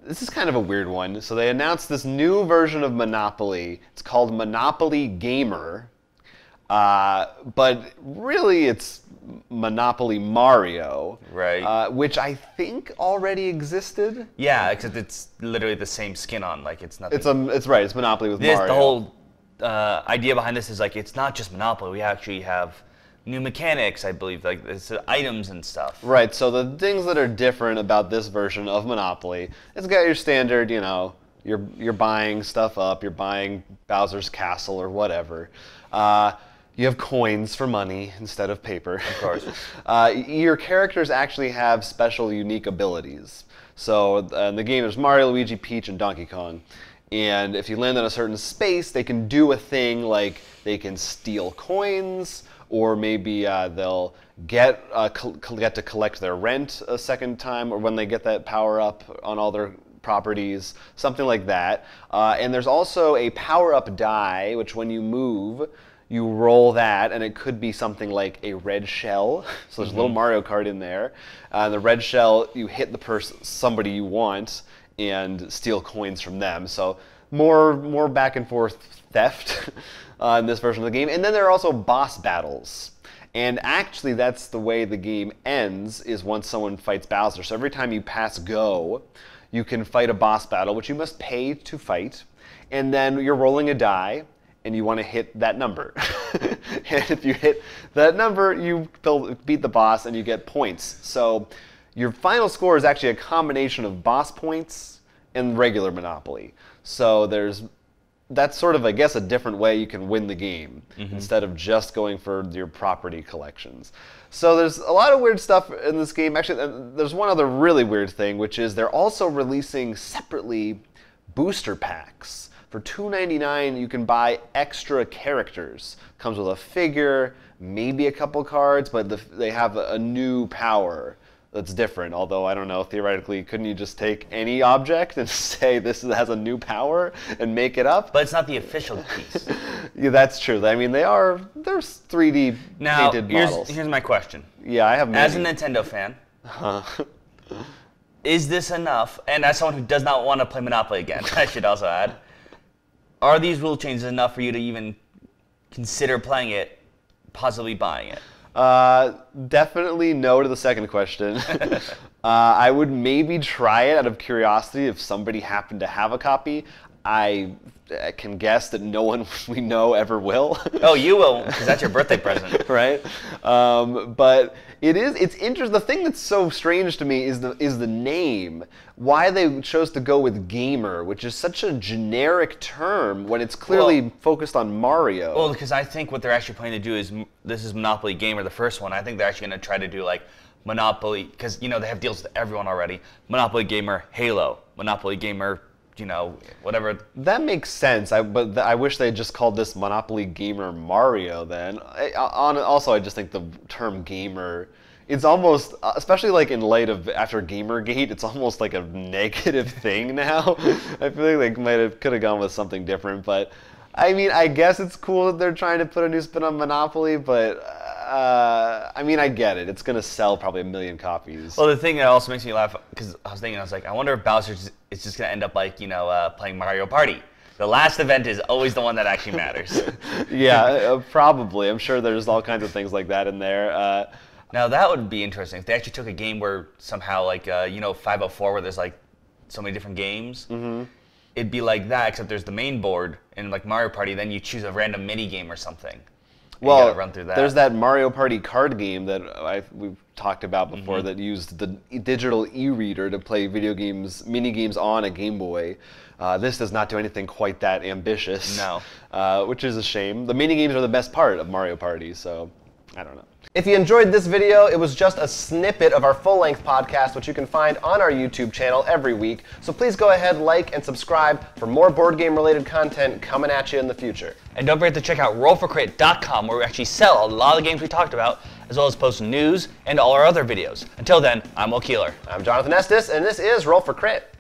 this is kind of a weird one. So they announced this new version of Monopoly. It's called Monopoly Gamer. But really it's Monopoly Mario. Right. Which I think already existed. Yeah, except it's literally the same skin on. Like, it's nothing. It's right. It's Monopoly with Mario. The whole idea behind this is, like, it's not just Monopoly. We actually have new mechanics, I believe, like it's items and stuff. Right, so the things that are different about this version of Monopoly, it's got your standard, you know, you're buying stuff up, you're buying Bowser's Castle or whatever. You have coins for money instead of paper. Of course. Your characters actually have special, unique abilities. So in the game, there's Mario, Luigi, Peach, and Donkey Kong. And if you land in a certain space, they can do a thing like they can steal coins, or maybe they'll get to collect their rent a second time, or when they get that power up on all their properties, something like that. And there's also a power up die, which when you move, you roll that, and it could be something like a red shell. So there's a little Mario Kart in there. The red shell, you hit the somebody you want and steal coins from them. So more back and forth theft in this version of the game. And then there are also boss battles. And actually that's the way the game ends, is once someone fights Bowser. So every time you pass go, you can fight a boss battle, which you must pay to fight. And then you're rolling a die, and you want to hit that number. And if you hit that number, you beat the boss and you get points. So your final score is actually a combination of boss points and regular Monopoly. So that's sort of, I guess, a different way you can win the game instead of just going for your property collections. So there's a lot of weird stuff in this game. Actually, there's one other really weird thing, which is they're also releasing separately booster packs. For $2.99, you can buy extra characters. Comes with a figure, maybe a couple cards, but they have a new power that's different. Although, I don't know, theoretically, couldn't you just take any object and say this has a new power and make it up? But it's not the official piece. Yeah, that's true. I mean, there's 3D painted models. Here's my question. Yeah, I have many. As a Nintendo fan, is this enough? And as someone who does not want to play Monopoly again, I should also add, are these rule changes enough for you to even consider playing it, possibly buying it? Definitely no to the second question. I would maybe try it out of curiosity if somebody happened to have a copy. I can guess that no one we know ever will. Oh, you will, because that's your birthday present. Right? But it's interesting. The thing that's so strange to me is the name. Why they chose to go with gamer, which is such a generic term when it's clearly focused on Mario. Well, because I think what they're actually planning to do is, this is Monopoly Gamer, the first one. I think they're actually going to try to do like Monopoly, because you know they have deals with everyone already. Monopoly Gamer Halo, Monopoly Gamer, you know, whatever. That makes sense, but I wish they just called this Monopoly Gamer Mario then. Also, I just think the term gamer, it's almost, especially like in light of after Gamergate, it's almost like a negative thing now. I feel like they could have gone with something different, but I mean, I guess it's cool that they're trying to put a new spin on Monopoly, but I mean, I get it. It's going to sell probably 1 million copies. Well, the thing that also makes me laugh, because I was like, I wonder if Bowser is just going to end up like, you know, playing Mario Party. The last event is always the one that actually matters. Yeah, probably. I'm sure there's all kinds of things like that in there. Now, that would be interesting if they actually took a game where somehow, like, you know, 504, where there's like so many different games. It'd be like that, except there's the main board, and like Mario Party, then you choose a random mini game or something. Well, you gotta run through that. There's that Mario Party card game that we've talked about before that used the digital e-reader to play video games, mini games on a Game Boy. This does not do anything quite that ambitious. No. Which is a shame. The mini games are the best part of Mario Party, so I don't know. If you enjoyed this video, it was just a snippet of our full-length podcast, which you can find on our YouTube channel every week. So please go ahead, like, and subscribe for more board game-related content coming at you in the future. And don't forget to check out rollforcrit.com, where we actually sell a lot of the games we talked about, as well as post news and all our other videos. Until then, I'm Will Keeler. I'm Jonathan Estes, and this is Roll for Crit.